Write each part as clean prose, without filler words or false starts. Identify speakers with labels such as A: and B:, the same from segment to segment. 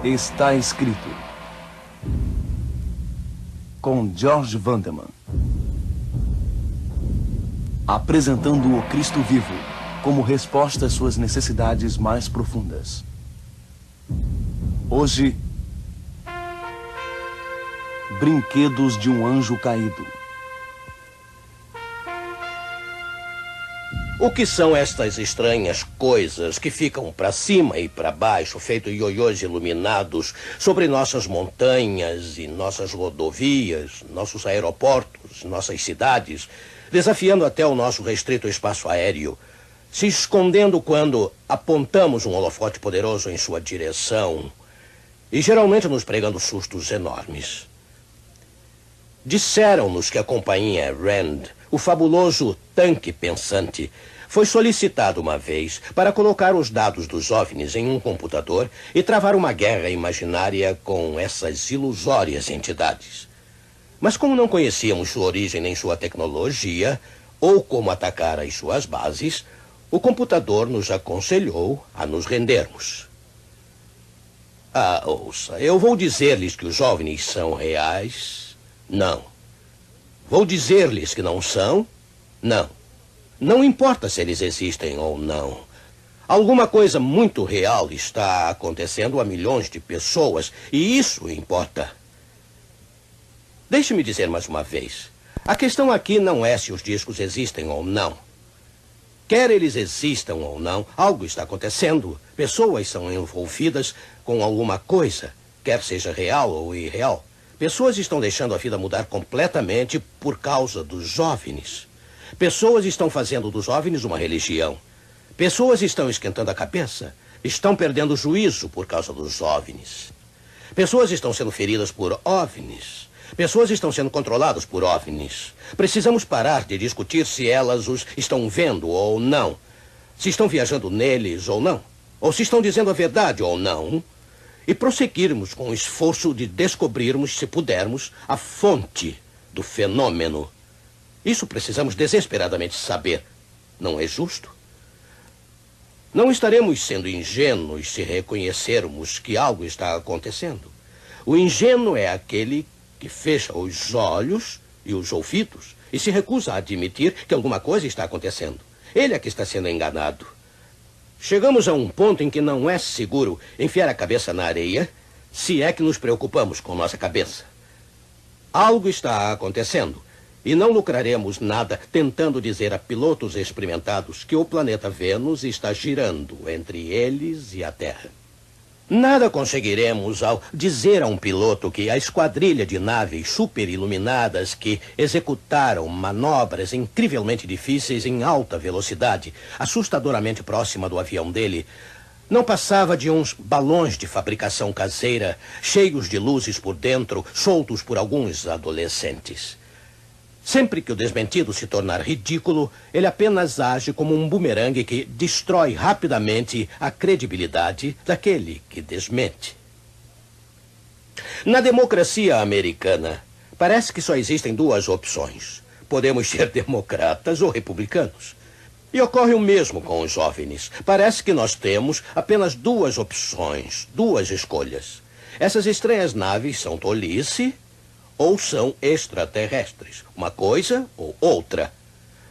A: Está escrito, com George Vanderman, apresentando o Cristo vivo como resposta às suas necessidades mais profundas. Hoje, brinquedos de um anjo caído.
B: O que são estas estranhas coisas que ficam para cima e para baixo, feito ioiôs iluminados, sobre nossas montanhas e nossas rodovias, nossos aeroportos, nossas cidades, desafiando até o nosso restrito espaço aéreo, se escondendo quando apontamos um holofote poderoso em sua direção e geralmente nos pregando sustos enormes? Disseram-nos que a companhia Rand, o fabuloso tanque pensante, foi solicitado uma vez para colocar os dados dos OVNIs em um computador e travar uma guerra imaginária com essas ilusórias entidades. Mas como não conhecíamos sua origem nem sua tecnologia, ou como atacar as suas bases, o computador nos aconselhou a nos rendermos. Ouça, eu vou dizer-lhes que os OVNIs são reais? Não. Vou dizer-lhes que não são? Não. Não importa se eles existem ou não. Alguma coisa muito real está acontecendo a milhões de pessoas, e isso importa. Deixe-me dizer mais uma vez. A questão aqui não é se os discos existem ou não. Quer eles existam ou não, algo está acontecendo. Pessoas são envolvidas com alguma coisa, quer seja real ou irreal. Pessoas estão deixando a vida mudar completamente por causa dos OVNIs. Pessoas estão fazendo dos OVNIs uma religião. Pessoas estão esquentando a cabeça. Estão perdendo o juízo por causa dos OVNIs. Pessoas estão sendo feridas por OVNIs. Pessoas estão sendo controladas por OVNIs. Precisamos parar de discutir se elas os estão vendo ou não. Se estão viajando neles ou não. Ou se estão dizendo a verdade ou não. E prosseguirmos com o esforço de descobrirmos, se pudermos, a fonte do fenômeno. Isso precisamos desesperadamente saber. Não é justo? Não estaremos sendo ingênuos se reconhecermos que algo está acontecendo. O ingênuo é aquele que fecha os olhos e os ouvidos e se recusa a admitir que alguma coisa está acontecendo. Ele é que está sendo enganado. Chegamos a um ponto em que não é seguro enfiar a cabeça na areia, se é que nos preocupamos com nossa cabeça. Algo está acontecendo. E não lucraremos nada tentando dizer a pilotos experimentados que o planeta Vênus está girando entre eles e a Terra. Nada conseguiremos ao dizer a um piloto que a esquadrilha de naves superiluminadas que executaram manobras incrivelmente difíceis em alta velocidade, assustadoramente próxima do avião dele, não passava de uns balões de fabricação caseira, cheios de luzes por dentro, soltos por alguns adolescentes. Sempre que o desmentido se tornar ridículo, ele apenas age como um bumerangue que destrói rapidamente a credibilidade daquele que desmente. Na democracia americana, parece que só existem duas opções. Podemos ser democratas ou republicanos. E ocorre o mesmo com os OVNIs. Parece que nós temos apenas duas opções, duas escolhas. Essas estranhas naves são tolice ou são extraterrestres. Uma coisa ou outra.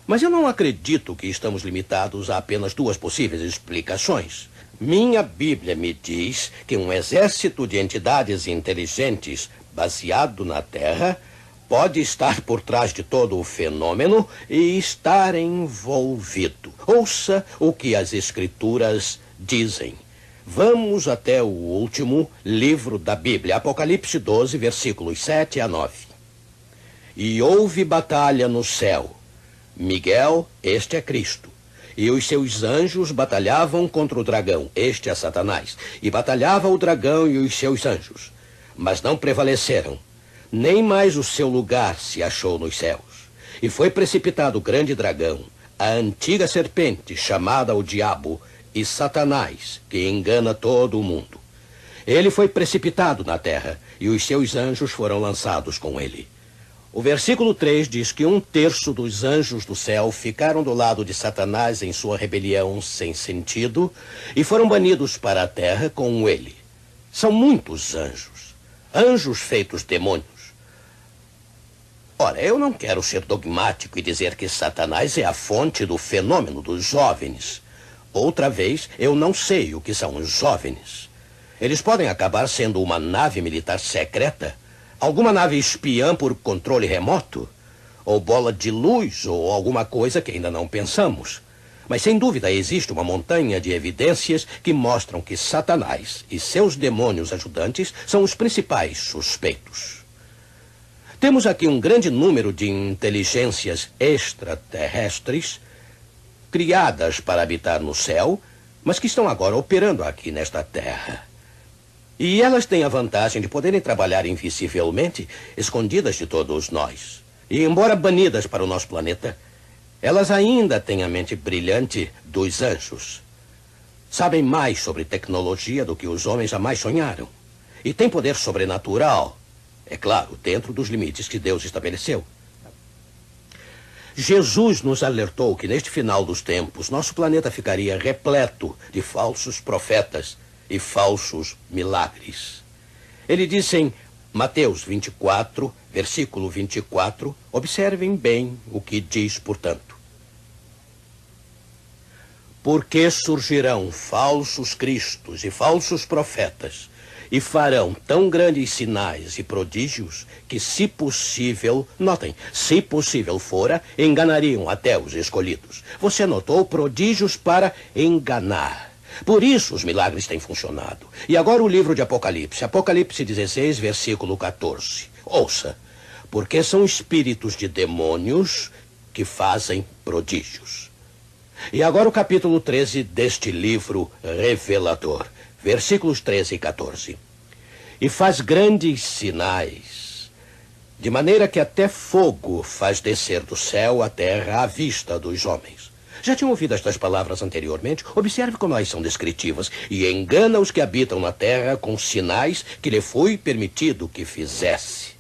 B: Mas eu não acredito que estamos limitados a apenas duas possíveis explicações. Minha Bíblia me diz que um exército de entidades inteligentes baseado na Terra pode estar por trás de todo o fenômeno e estar envolvido. Ouça o que as Escrituras dizem. Vamos até o último livro da Bíblia, Apocalipse 12, versículos 7 a 9. E houve batalha no céu. Miguel, este é Cristo. E os seus anjos batalhavam contra o dragão, este é Satanás. E batalhava o dragão e os seus anjos. Mas não prevaleceram. Nem mais o seu lugar se achou nos céus. E foi precipitado o grande dragão, a antiga serpente, chamada o Diabo, e Satanás, que engana todo o mundo. Ele foi precipitado na terra, e os seus anjos foram lançados com ele. O versículo 3 diz que 1/3 dos anjos do céu ficaram do lado de Satanás em sua rebelião sem sentido e foram banidos para a terra com ele. São muitos anjos. Anjos feitos demônios. Ora, eu não quero ser dogmático e dizer que Satanás é a fonte do fenômeno dos OVNIs. Outra vez, eu não sei o que são os OVNIs. Eles podem acabar sendo uma nave militar secreta, alguma nave espiã por controle remoto, ou bola de luz, ou alguma coisa que ainda não pensamos. Mas, sem dúvida, existe uma montanha de evidências que mostram que Satanás e seus demônios ajudantes são os principais suspeitos. Temos aqui um grande número de inteligências extraterrestres criadas para habitar no céu, mas que estão agora operando aqui nesta Terra. E elas têm a vantagem de poderem trabalhar invisivelmente, escondidas de todos nós. E, embora banidas para o nosso planeta, elas ainda têm a mente brilhante dos anjos. Sabem mais sobre tecnologia do que os homens jamais sonharam. E têm poder sobrenatural. É claro, dentro dos limites que Deus estabeleceu. Jesus nos alertou que neste final dos tempos, nosso planeta ficaria repleto de falsos profetas e falsos milagres. Ele disse em Mateus 24, versículo 24, observem bem o que diz, portanto. Porque surgirão falsos cristos e falsos profetas, e farão tão grandes sinais e prodígios que, se possível, notem, se possível fora, enganariam até os escolhidos. Você notou? Prodígios para enganar. Por isso os milagres têm funcionado. E agora o livro de Apocalipse. Apocalipse 16, versículo 14. Ouça. Porque são espíritos de demônios que fazem prodígios. E agora o capítulo 13 deste livro revelador. Versículos 13 e 14. E faz grandes sinais, de maneira que até fogo faz descer do céu à terra à vista dos homens. Já tinham ouvido estas palavras anteriormente? Observe como elas são descritivas. E engana os que habitam na terra com sinais que lhe foi permitido que fizesse.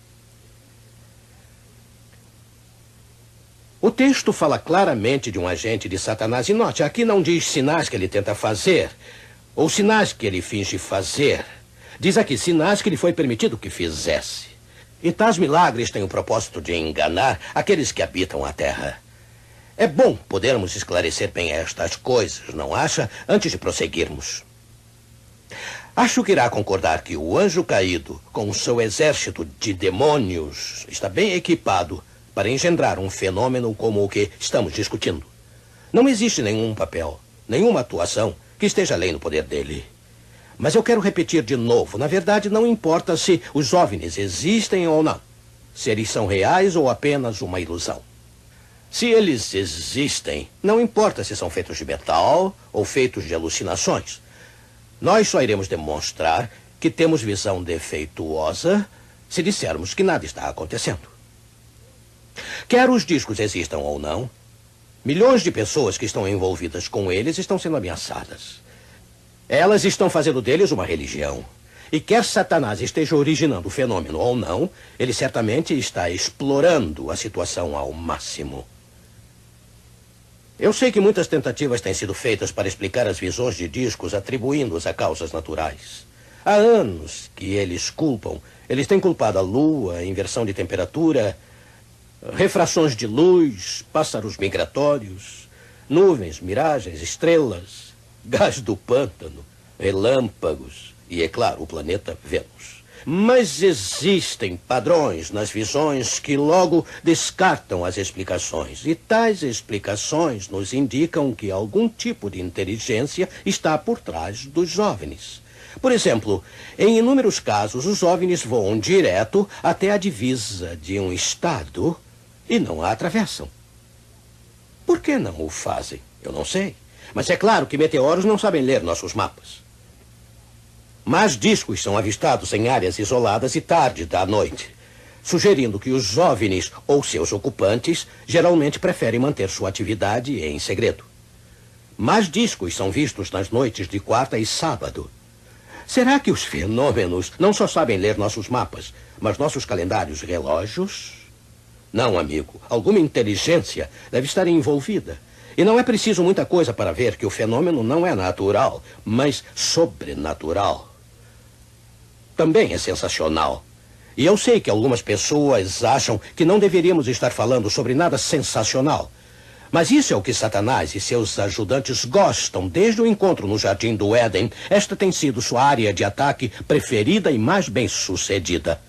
B: O texto fala claramente de um agente de Satanás. E note, aqui não diz sinais que ele tenta fazer, ou sinais que ele finge fazer. Diz aqui, sinais que lhe foi permitido que fizesse. E tais milagres têm o propósito de enganar aqueles que habitam a terra. É bom podermos esclarecer bem estas coisas, não acha? Antes de prosseguirmos. Acho que irá concordar que o anjo caído, com o seu exército de demônios, está bem equipado para engendrar um fenômeno como o que estamos discutindo. Não existe nenhum papel, nenhuma atuação que esteja além do poder dele. Mas eu quero repetir de novo. Na verdade, não importa se os OVNIs existem ou não. Se eles são reais ou apenas uma ilusão. Se eles existem, não importa se são feitos de metal ou feitos de alucinações. Nós só iremos demonstrar que temos visão defeituosa se dissermos que nada está acontecendo. Quer os discos existam ou não, milhões de pessoas que estão envolvidas com eles estão sendo ameaçadas. Elas estão fazendo deles uma religião. E quer Satanás esteja originando o fenômeno ou não, ele certamente está explorando a situação ao máximo. Eu sei que muitas tentativas têm sido feitas para explicar as visões de discos atribuindo-os a causas naturais. Há anos que eles culpam. Eles têm culpado a lua, a inversão de temperatura, refrações de luz, pássaros migratórios, nuvens, miragens, estrelas, gás do pântano, relâmpagos e, é claro, o planeta Vênus. Mas existem padrões nas visões que logo descartam as explicações. E tais explicações nos indicam que algum tipo de inteligência está por trás dos OVNIs. Por exemplo, em inúmeros casos, os OVNIs voam direto até a divisa de um estado e não a atravessam. Por que não o fazem? Eu não sei. Mas é claro que meteoros não sabem ler nossos mapas. Mas discos são avistados em áreas isoladas e tarde da noite, sugerindo que os OVNIs ou seus ocupantes geralmente preferem manter sua atividade em segredo. Mas discos são vistos nas noites de quarta e sábado. Será que os fenômenos não só sabem ler nossos mapas, mas nossos calendários e relógios? Não, amigo. Alguma inteligência deve estar envolvida. E não é preciso muita coisa para ver que o fenômeno não é natural, mas sobrenatural. também é sensacional. E eu sei que algumas pessoas acham que não deveríamos estar falando sobre nada sensacional. Mas isso é o que Satanás e seus ajudantes gostam desde o encontro no Jardim do Éden. Esta tem sido sua área de ataque preferida e mais bem-sucedida.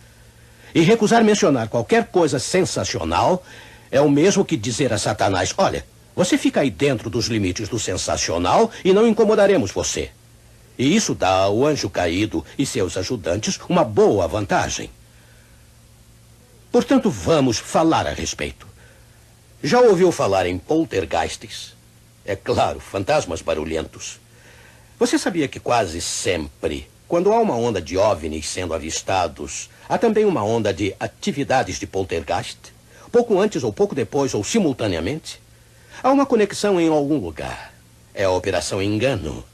B: E recusar mencionar qualquer coisa sensacional é o mesmo que dizer a Satanás: olha, você fica aí dentro dos limites do sensacional e não incomodaremos você. E isso dá ao anjo caído e seus ajudantes uma boa vantagem. Portanto, vamos falar a respeito. Já ouviu falar em poltergeists? É claro, fantasmas barulhentos. Você sabia que quase sempre, quando há uma onda de OVNIs sendo avistados, há também uma onda de atividades de poltergeist? Pouco antes ou pouco depois ou simultaneamente? Há uma conexão em algum lugar. É a Operação Engano.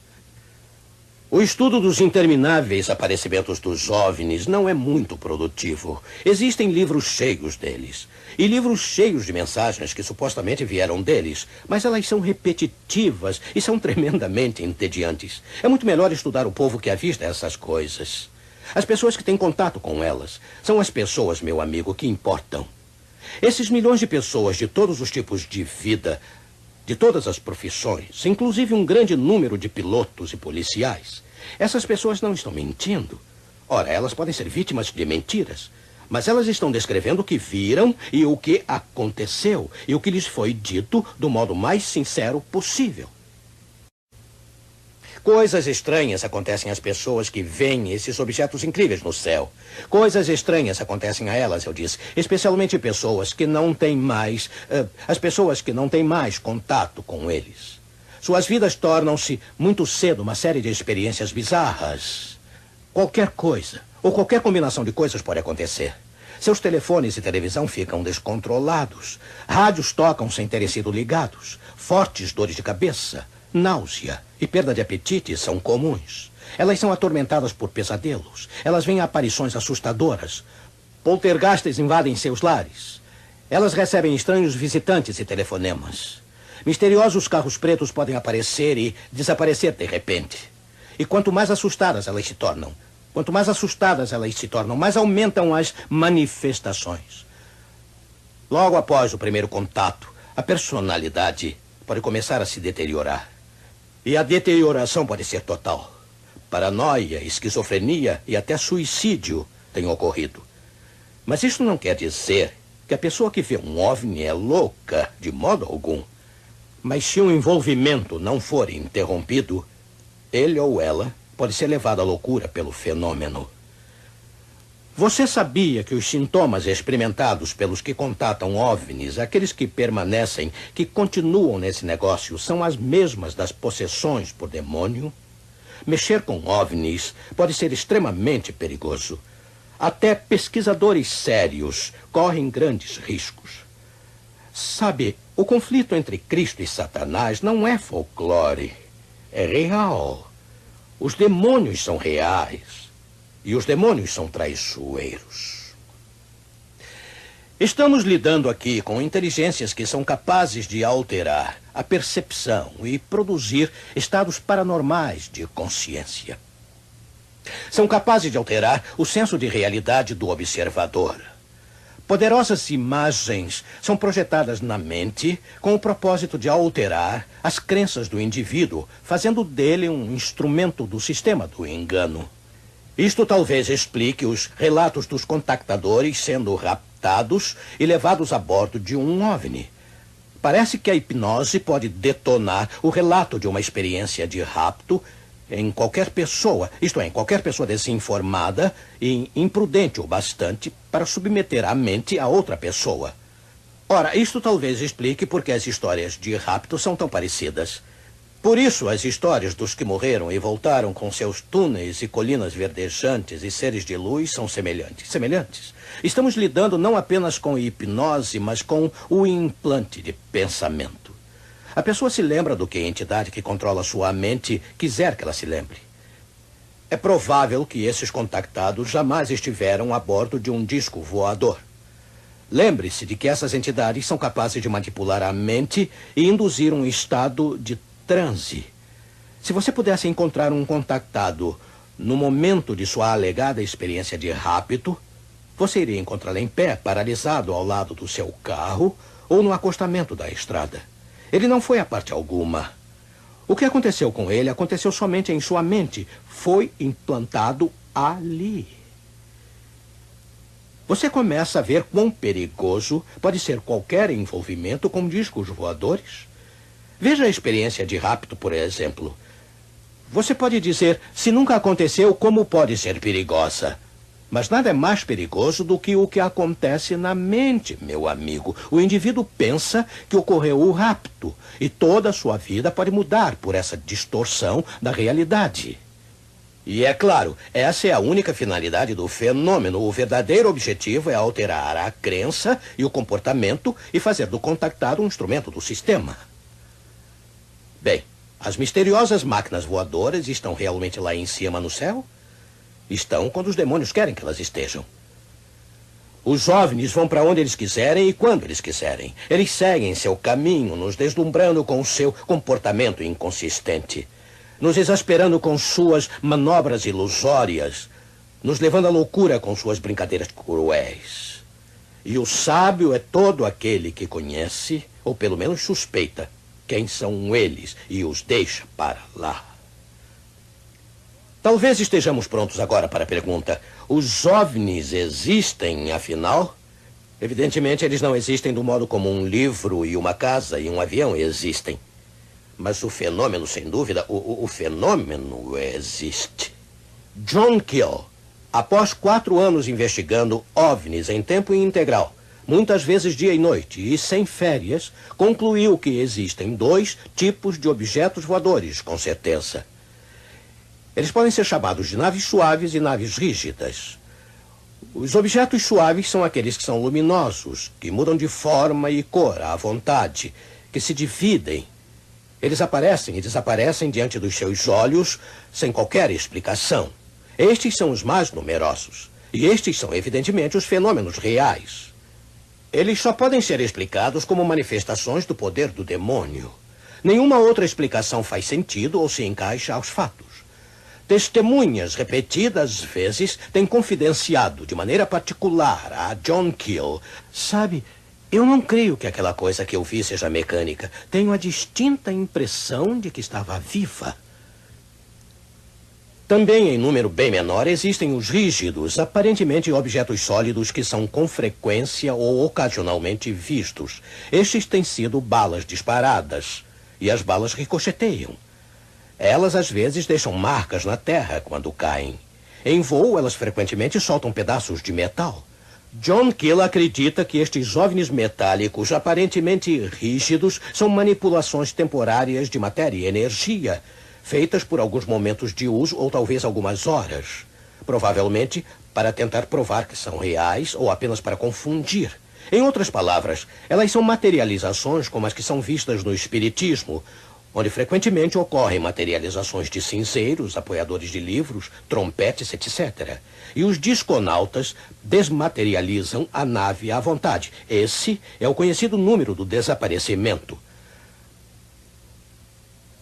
B: O estudo dos intermináveis aparecimentos dos OVNIs não é muito produtivo. Existem livros cheios deles. E livros cheios de mensagens que supostamente vieram deles. Mas elas são repetitivas e são tremendamente entediantes. É muito melhor estudar o povo que avista essas coisas. As pessoas que têm contato com elas são as pessoas, meu amigo, que importam. Esses milhões de pessoas de todos os tipos de vida, de todas as profissões, inclusive um grande número de pilotos e policiais. Essas pessoas não estão mentindo. Ora, elas podem ser vítimas de mentiras, mas elas estão descrevendo o que viram e o que aconteceu e o que lhes foi dito do modo mais sincero possível. Coisas estranhas acontecem às pessoas que veem esses objetos incríveis no céu. Coisas estranhas acontecem a elas, eu disse. Especialmente pessoas que não têm mais... as pessoas que não têm mais contato com eles. Suas vidas tornam-se muito cedo uma série de experiências bizarras. Qualquer coisa, ou qualquer combinação de coisas pode acontecer. Seus telefones e televisão ficam descontrolados. Rádios tocam sem terem sido ligados. Fortes dores de cabeça, náusea e perda de apetite são comuns. Elas são atormentadas por pesadelos. Elas veem aparições assustadoras. Poltergeists invadem seus lares. Elas recebem estranhos visitantes e telefonemas. Misteriosos carros pretos podem aparecer e desaparecer de repente. E quanto mais assustadas elas se tornam, mais aumentam as manifestações. Logo após o primeiro contato, a personalidade pode começar a se deteriorar. E a deterioração pode ser total. Paranoia, esquizofrenia e até suicídio têm ocorrido. Mas isso não quer dizer que a pessoa que vê um OVNI é louca, de modo algum. Mas se o envolvimento não for interrompido, ele ou ela pode ser levado à loucura pelo fenômeno. Você sabia que os sintomas experimentados pelos que contatam OVNIs, aqueles que permanecem, que continuam nesse negócio, são as mesmas das possessões por demônio? Mexer com OVNIs pode ser extremamente perigoso. Até pesquisadores sérios correm grandes riscos. Sabe, o conflito entre Cristo e Satanás não é folclore, é real. Os demônios são reais e os demônios são traiçoeiros. Estamos lidando aqui com inteligências que são capazes de alterar a percepção e produzir estados paranormais de consciência. São capazes de alterar o senso de realidade do observador. Poderosas imagens são projetadas na mente com o propósito de alterar as crenças do indivíduo, fazendo dele um instrumento do sistema do engano. Isto talvez explique os relatos dos contactadores sendo raptados e levados a bordo de um OVNI. Parece que a hipnose pode detonar o relato de uma experiência de rapto em qualquer pessoa, isto é, em qualquer pessoa desinformada e imprudente o bastante para submeter a mente a outra pessoa. Ora, isto talvez explique por que as histórias de rapto são tão parecidas. Por isso, as histórias dos que morreram e voltaram com seus túneis e colinas verdejantes e seres de luz são semelhantes. Estamos lidando não apenas com hipnose, mas com o implante de pensamento. A pessoa se lembra do que a entidade que controla sua mente quiser que ela se lembre. É provável que esses contactados jamais estiveram a bordo de um disco voador. Lembre-se de que essas entidades são capazes de manipular a mente e induzir um estado de transe. Se você pudesse encontrar um contactado No momento de sua alegada experiência de rapto, você iria encontrá-lo em pé, paralisado ao lado do seu carro ou no acostamento da estrada. Ele não foi a parte alguma. O que aconteceu com ele aconteceu somente em sua mente. Foi implantado ali. Você começa a ver quão perigoso pode ser qualquer envolvimento com discos voadores. Veja a experiência de rapto, por exemplo. Você pode dizer, se nunca aconteceu, como pode ser perigosa? Mas nada é mais perigoso do que o que acontece na mente, meu amigo. O indivíduo pensa que ocorreu o rapto e toda a sua vida pode mudar por essa distorção da realidade. E é claro, essa é a única finalidade do fenômeno. O verdadeiro objetivo é alterar a crença e o comportamento e fazer do contactado um instrumento do sistema. Bem, as misteriosas máquinas voadoras estão realmente lá em cima no céu? Estão quando os demônios querem que elas estejam. Os OVNIs vão para onde eles quiserem e quando eles quiserem. Eles seguem seu caminho, nos deslumbrando com seu comportamento inconsistente, nos exasperando com suas manobras ilusórias, nos levando à loucura com suas brincadeiras cruéis. E o sábio é todo aquele que conhece, ou pelo menos suspeita, quem são eles e os deixa para lá. Talvez estejamos prontos agora para a pergunta. Os OVNIs existem, afinal? Evidentemente, eles não existem do modo como um livro e uma casa e um avião existem. Mas o fenômeno, sem dúvida, o fenômeno existe. John Keel, após 4 anos investigando OVNIs em tempo integral, muitas vezes dia e noite e sem férias, concluiu que existem 2 tipos de objetos voadores, com certeza. Eles podem ser chamados de naves suaves e naves rígidas. Os objetos suaves são aqueles que são luminosos, que mudam de forma e cor à vontade, que se dividem. Eles aparecem e desaparecem diante dos seus olhos sem qualquer explicação. Estes são os mais numerosos. E estes são, evidentemente, os fenômenos reais. Eles só podem ser explicados como manifestações do poder do demônio. Nenhuma outra explicação faz sentido ou se encaixa aos fatos. Testemunhas repetidas vezes têm confidenciado de maneira particular a John Keel. Sabe, eu não creio que aquela coisa que eu vi seja mecânica. Tenho a distinta impressão de que estava viva. Também, em número bem menor, existem os rígidos, aparentemente objetos sólidos que são com frequência ou ocasionalmente vistos. Estes têm sido balas disparadas e as balas ricocheteiam. Elas, às vezes, deixam marcas na terra quando caem. Em voo, elas frequentemente soltam pedaços de metal. John Keel acredita que estes OVNIs metálicos, aparentemente rígidos, são manipulações temporárias de matéria e energia, feitas por alguns momentos de uso ou talvez algumas horas. Provavelmente para tentar provar que são reais ou apenas para confundir. Em outras palavras, elas são materializações como as que são vistas no espiritismo, onde frequentemente ocorrem materializações de cinzeiros, apoiadores de livros, trompetes, etc. E os disconautas desmaterializam a nave à vontade. Esse é o conhecido número do desaparecimento.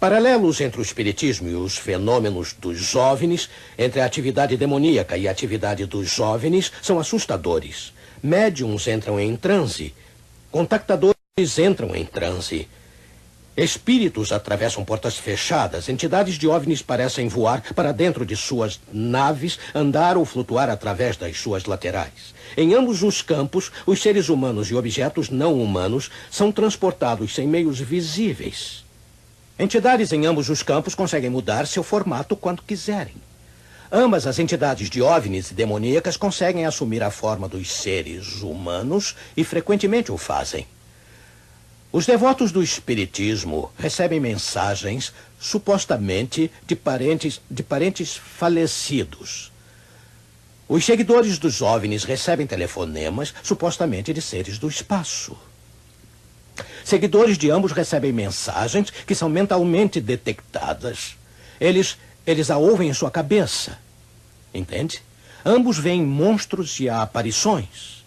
B: Paralelos entre o espiritismo e os fenômenos dos OVNIs, entre a atividade demoníaca e a atividade dos OVNIs, são assustadores. Médiums entram em transe. Contactadores entram em transe. Espíritos atravessam portas fechadas. Entidades de OVNIs parecem voar para dentro de suas naves, andar ou flutuar através das suas laterais. Em ambos os campos, os seres humanos e objetos não humanos são transportados sem meios visíveis. Entidades em ambos os campos conseguem mudar seu formato quando quiserem. Ambas as entidades de OVNIs e demoníacas conseguem assumir a forma dos seres humanos e frequentemente o fazem. Os devotos do espiritismo recebem mensagens, supostamente, de parentes falecidos. Os seguidores dos OVNIs recebem telefonemas, supostamente de seres do espaço. Seguidores de ambos recebem mensagens que são mentalmente detectadas. Eles a ouvem em sua cabeça. Entende? Ambos veem monstros e aparições.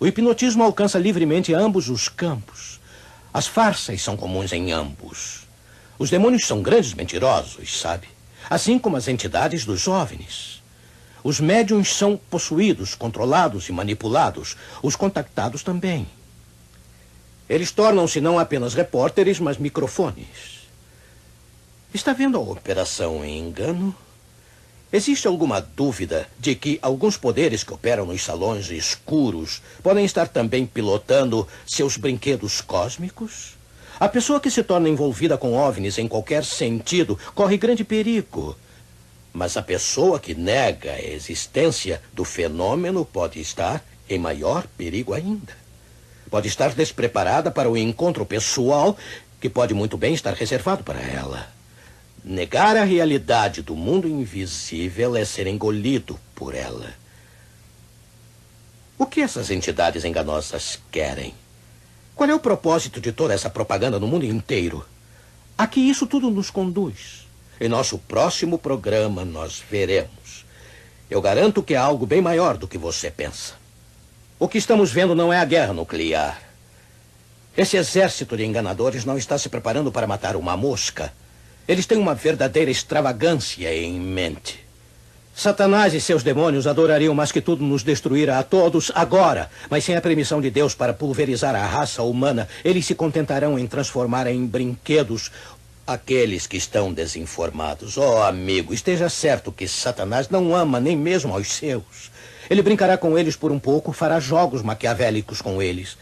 B: O hipnotismo alcança livremente ambos os campos. As farsas são comuns em ambos. Os demônios são grandes mentirosos, sabe? assim como as entidades dos OVNIs. Os médiuns são possuídos, controlados e manipulados. Os contactados também. Eles tornam-se não apenas repórteres, mas microfones. Está vendo a operação em engano? Existe alguma dúvida de que alguns poderes que operam nos salões escuros podem estar também pilotando seus brinquedos cósmicos? A pessoa que se torna envolvida com OVNIs em qualquer sentido corre grande perigo. Mas a pessoa que nega a existência do fenômeno pode estar em maior perigo ainda. Pode estar despreparada para o encontro pessoal que pode muito bem estar reservado para ela. Negar a realidade do mundo invisível é ser engolido por ela. O que essas entidades enganosas querem? Qual é o propósito de toda essa propaganda no mundo inteiro? A que isso tudo nos conduz? Em nosso próximo programa, nós veremos. Eu garanto que é algo bem maior do que você pensa. O que estamos vendo não é a guerra nuclear. Esse exército de enganadores não está se preparando para matar uma mosca. Eles têm uma verdadeira extravagância em mente. Satanás e seus demônios adorariam mais que tudo nos destruir a todos agora, mas sem a permissão de Deus para pulverizar a raça humana, eles se contentarão em transformar em brinquedos aqueles que estão desinformados. Oh, amigo, esteja certo que Satanás não ama nem mesmo aos seus. Ele brincará com eles por um pouco, fará jogos maquiavélicos com eles,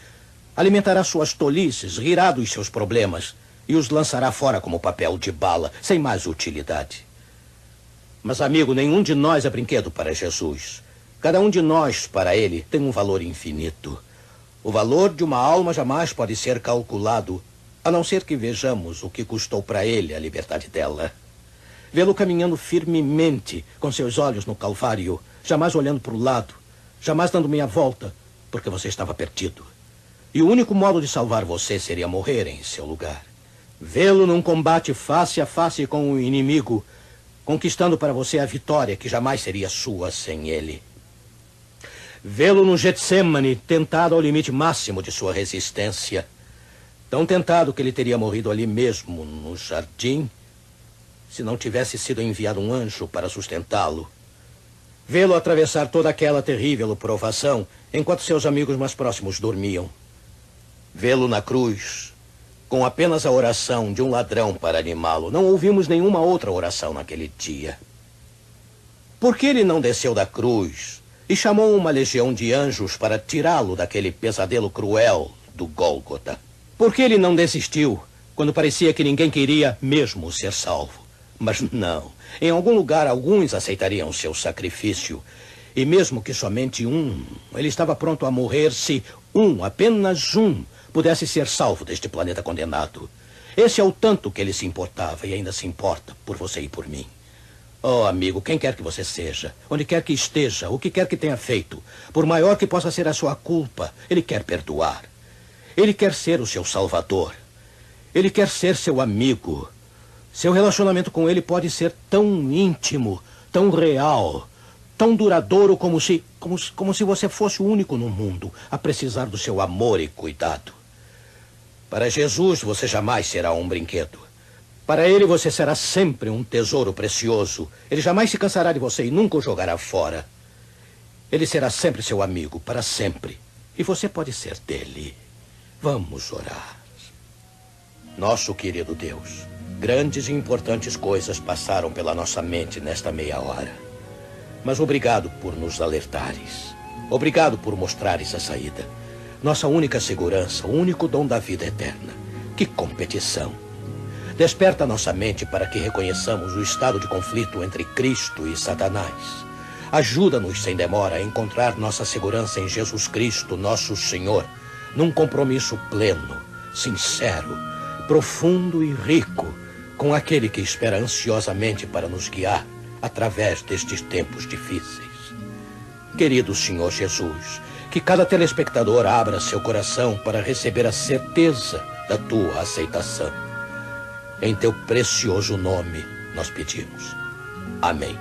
B: alimentará suas tolices, rirá dos seus problemas e os lançará fora como papel de bala, sem mais utilidade. Mas, amigo, nenhum de nós é brinquedo para Jesus. Cada um de nós, para ele, tem um valor infinito. O valor de uma alma jamais pode ser calculado, a não ser que vejamos o que custou para ele a liberdade dela. Vê-lo caminhando firmemente, com seus olhos no Calvário, jamais olhando para o lado, jamais dando meia volta, porque você estava perdido. E o único modo de salvar você seria morrer em seu lugar. Vê-lo num combate face a face com o inimigo, conquistando para você a vitória que jamais seria sua sem ele. Vê-lo no Getsemane, tentado ao limite máximo de sua resistência. Tão tentado que ele teria morrido ali mesmo, no jardim, se não tivesse sido enviado um anjo para sustentá-lo. Vê-lo atravessar toda aquela terrível provação, enquanto seus amigos mais próximos dormiam. Vê-lo na cruz, com apenas a oração de um ladrão para animá-lo. Não ouvimos nenhuma outra oração naquele dia. Por que ele não desceu da cruz e chamou uma legião de anjos para tirá-lo daquele pesadelo cruel do Gólgota? Por que ele não desistiu quando parecia que ninguém queria mesmo ser salvo? Mas não. Em algum lugar, alguns aceitariam seu sacrifício. E mesmo que somente um, ele estava pronto a morrer se apenas um, pudesse ser salvo deste planeta condenado. Esse é o tanto que ele se importava e ainda se importa por você e por mim. Oh, amigo, quem quer que você seja, onde quer que esteja, o que quer que tenha feito, por maior que possa ser a sua culpa, ele quer perdoar. Ele quer ser o seu salvador. Ele quer ser seu amigo. Seu relacionamento com ele pode ser tão íntimo, tão real, tão duradouro como se você fosse o único no mundo a precisar do seu amor e cuidado. Para Jesus, você jamais será um brinquedo. Para ele, você será sempre um tesouro precioso. Ele jamais se cansará de você e nunca o jogará fora. Ele será sempre seu amigo, para sempre. E você pode ser dele. Vamos orar. Nosso querido Deus, grandes e importantes coisas passaram pela nossa mente nesta meia hora. Mas obrigado por nos alertares. Obrigado por mostrares a saída. Nossa única segurança, o único dom da vida eterna. Que competição. Desperta nossa mente para que reconheçamos o estado de conflito entre Cristo e Satanás. Ajuda-nos sem demora a encontrar nossa segurança em Jesus Cristo, nosso Senhor, num compromisso pleno, sincero, profundo e rico com aquele que espera ansiosamente para nos guiar através destes tempos difíceis. Querido Senhor Jesus, que cada telespectador abra seu coração para receber a certeza da tua aceitação. Em teu precioso nome nós pedimos. Amém.